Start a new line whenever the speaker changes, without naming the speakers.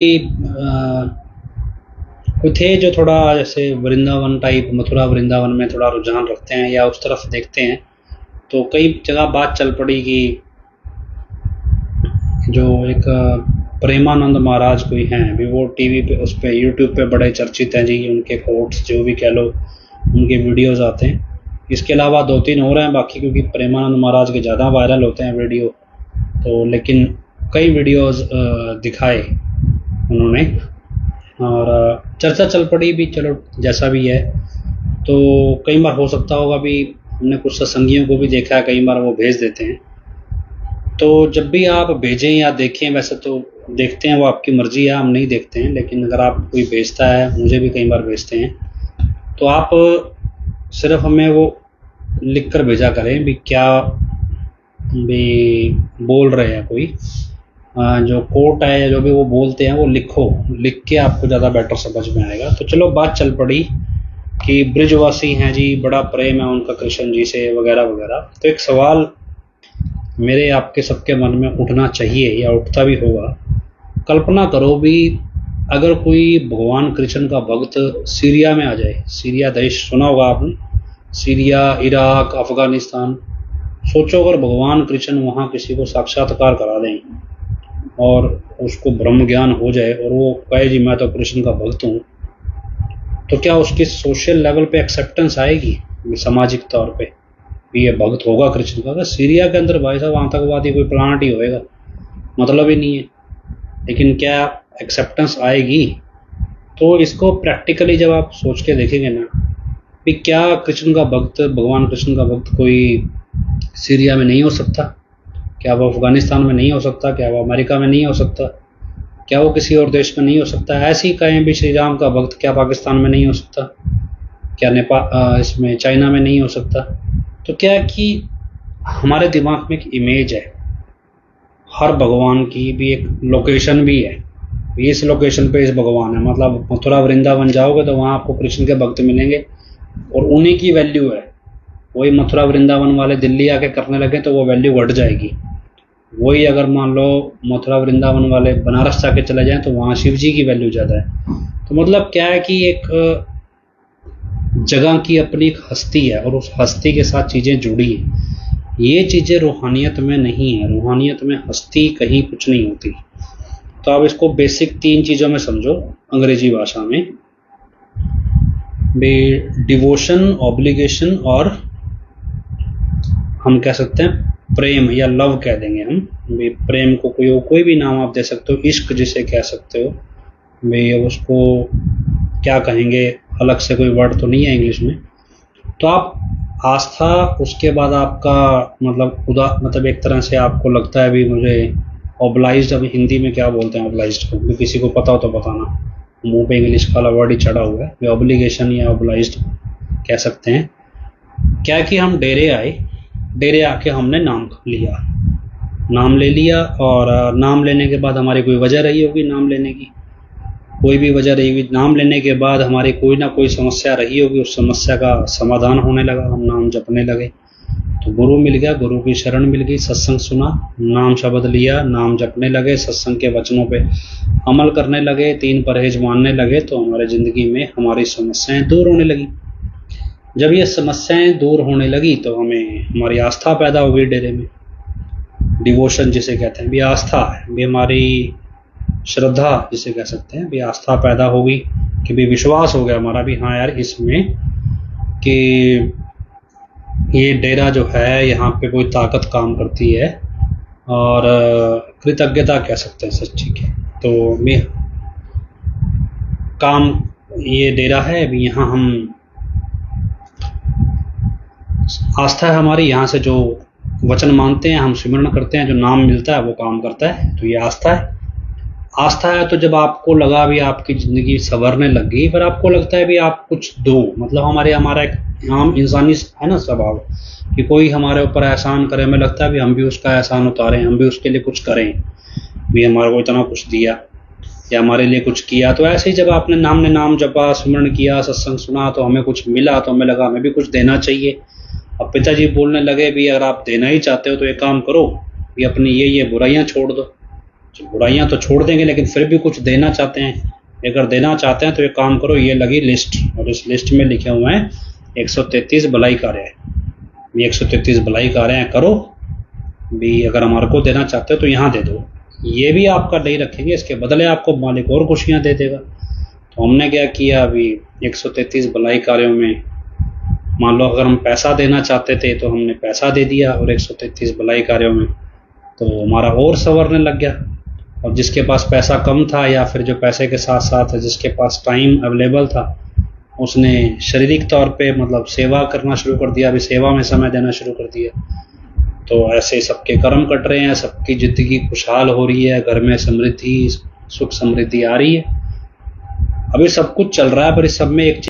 कोई थे जो थोड़ा जैसे वृंदावन टाइप, मथुरा वृंदावन में थोड़ा रुझान रखते हैं या उस तरफ देखते हैं, तो कई जगह बात चल पड़ी कि जो एक प्रेमानंद महाराज कोई हैं, अभी वो टीवी पे, उस पे यूट्यूब पे बड़े चर्चित हैं जी, उनके कोट्स जो भी कह लो, उनके वीडियोस आते हैं। इसके अलावा दो तीन और हैं बाकी, क्योंकि प्रेमानंद महाराज के ज़्यादा वायरल होते हैं वीडियो, तो लेकिन कई वीडियोस दिखाए उन्होंने, और चर्चा चल पड़ी भी, चलो जैसा भी है। तो कई बार हो सकता होगा भी, हमने कुछ सत्संगियों को भी देखा है, कई बार वो भेज देते हैं। तो जब भी आप भेजें या देखें, वैसे तो देखते हैं वो आपकी मर्जी है, हम नहीं देखते हैं, लेकिन अगर आप कोई भेजता है, मुझे भी कई बार भेजते हैं, तो आप सिर्फ हमें वो लिख कर भेजा करें भी क्या भी बोल रहे हैं, कोई जो कोट है या जो भी वो बोलते हैं वो लिखो, लिख के आपको ज़्यादा बेटर समझ में आएगा। तो चलो बात चल पड़ी कि ब्रिजवासी हैं जी, बड़ा प्रेम है उनका कृष्ण जी से, वगैरह वगैरह। तो एक सवाल मेरे आपके सबके मन में उठना चाहिए, या उठता भी होगा। कल्पना करो भी, अगर कोई भगवान कृष्ण का भक्त सीरिया में आ जाए, सीरिया देश सुना होगा आपने, सीरिया, इराक, अफगानिस्तान। सोचो अगर भगवान कृष्ण वहाँ किसी को साक्षात्कार करा दें और उसको ब्रह्म ज्ञान हो जाए और वो कहे जी मैं तो कृष्ण का भक्त हूँ, तो क्या उसकी सोशल लेवल पे एक्सेप्टेंस आएगी सामाजिक तौर पे भी ये भक्त होगा कृष्ण का? सीरिया के अंदर भाई साहब आतंकवादी कोई प्लांट ही होएगा, मतलब ही नहीं है, लेकिन क्या एक्सेप्टेंस आएगी? तो इसको प्रैक्टिकली जब आप सोच के देखेंगे ना कि क्या कृष्ण का भक्त, भगवान कृष्ण का भक्त कोई सीरिया में नहीं हो सकता? क्या वो अफगानिस्तान में नहीं हो सकता? क्या वो अमेरिका में नहीं हो सकता? क्या वो किसी और देश में नहीं हो सकता? ऐसे ही कहें भी श्री राम का भक्त क्या पाकिस्तान में नहीं हो सकता? क्या नेपाल, इसमें चाइना में नहीं हो सकता? तो क्या है कि हमारे दिमाग में एक इमेज है, हर भगवान की भी एक लोकेशन भी है, इस लोकेशन पे इस भगवान है, मतलब मथुरा वृंदावन जाओगे तो वहाँ आपको कृष्ण के भक्त मिलेंगे और उन्हीं की वैल्यू है। वही मथुरा वृंदावन वाले दिल्ली आके करने लगे तो वो वैल्यू घट जाएगी। वही अगर मान लो मथुरा वृंदावन वाले बनारस जाके चले जाएं तो वहाँ शिव जी की वैल्यू ज़्यादा है। तो मतलब क्या है कि एक जगह की अपनी एक हस्ती है और उस हस्ती के साथ चीज़ें जुड़ी हैं। ये चीज़ें रूहानियत में नहीं है, रूहानियत में हस्ती कहीं कुछ नहीं होती। तो आप इसको बेसिक तीन चीज़ों में समझो अंग्रेजी भाषा में, डिवोशन, ऑब्लिगेशन और हम कह सकते हैं प्रेम या लव कह देंगे हम। भाई प्रेम को कोई भी नाम आप दे सकते हो, इश्क जिसे कह सकते हो, भाई उसको क्या कहेंगे, अलग से कोई वर्ड तो नहीं है इंग्लिश में। तो आप आस्था, उसके बाद आपका मतलब एक तरह से आपको लगता है भी मुझे ऑब्लाइज्ड, अभी हिंदी में क्या बोलते हैं ऑब्लाइज्ड को, किसी को पता हो तो बताना, मुंह पे इंग्लिश का वर्ड ही चढ़ा हुआ है, ऑब्लिगेशन या ऑब्लाइज्ड कह सकते हैं। क्या कि हम डेरे आए, डेरे आके हमने नाम लिया, नाम ले लिया, और नाम लेने के बाद हमारी कोई वजह रही होगी नाम लेने की, कोई भी वजह रही होगी, नाम लेने के बाद हमारी कोई ना कोई समस्या रही होगी, उस समस्या का समाधान होने लगा, हम नाम जपने लगे, तो गुरु मिल गया, गुरु की शरण मिल गई, सत्संग सुना, नाम शब्द लिया, नाम जपने लगे, सत्संग के वचनों पे अमल करने लगे, तीन परहेज मानने लगे, तो हमारे ज़िंदगी में हमारी समस्याएं दूर होने लगी। जब ये समस्याएं दूर होने लगी तो हमें हमारी आस्था पैदा हो गई डेरे में, डिवोशन जिसे कहते हैं, भी आस्था है, भी हमारी श्रद्धा जिसे कह सकते हैं, भी आस्था पैदा हो गई, कि भी विश्वास हो गया हमारा भी, हाँ यार इसमें कि ये डेरा जो है यहाँ पे कोई ताकत काम करती है, और कृतज्ञता कह सकते हैं सच्ची की। तो मैं काम, ये डेरा है अभी, यहाँ हम आस्था है हमारी, यहाँ से जो वचन मानते हैं, हम सिमरण करते हैं, जो नाम मिलता है वो काम करता है, तो ये आस्था है। आस्था है तो जब आपको लगा भी आपकी ज़िंदगी संवरने लग गई, फिर आपको लगता है भी आप कुछ दो, मतलब हमारा एक आम इंसानी है ना स्वभाव कि कोई हमारे ऊपर एहसान करे, हमें लगता है भी हम भी उसका एहसान उतारें, हम भी उसके लिए कुछ करें, भी हमारे को इतना कुछ दिया या हमारे लिए कुछ किया। तो ऐसे ही जब आपने नाम जपा, स्मरण किया, सत्संग सुना, तो हमें कुछ मिला, तो हमें लगा हमें भी कुछ देना चाहिए। अब पिताजी बोलने लगे भी अगर आप देना ही चाहते हो तो एक काम करो, भी अपनी ये बुराइयां छोड़ दो, बुराइयां तो छोड़ देंगे, लेकिन फिर भी कुछ देना चाहते हैं। अगर देना चाहते हैं तो एक काम करो, ये लगी लिस्ट, और इस लिस्ट में लिखे हुए हैं 133 भलाई कार्य। ये 133 भलाई कार्य हैं, करो भी। अगर हमारे को देना चाहते हो तो यहाँ दे दो, ये भी आपका नहीं रखेंगे, इसके बदले आपको मालिक और खुशियाँ दे देगा। तो हमने क्या किया, अभी 133 भलाई कार्यों में मान लो अगर हम पैसा देना चाहते थे तो हमने पैसा दे दिया, और 133 भलाई कार्यों में तो हमारा और संवरने लग गया। और जिसके पास पैसा कम था, या फिर जो पैसे के साथ साथ जिसके पास टाइम अवेलेबल था, उसने शारीरिक तौर पे मतलब सेवा करना शुरू कर दिया, अभी सेवा में समय देना शुरू कर दिया। तो ऐसे सबके कर्म कट रहे हैं, सबकी ज़िंदगी खुशहाल हो रही है, घर में समृद्धि, सुख समृद्धि आ रही है। अभी सब कुछ चल रहा है, पर इस सब में एक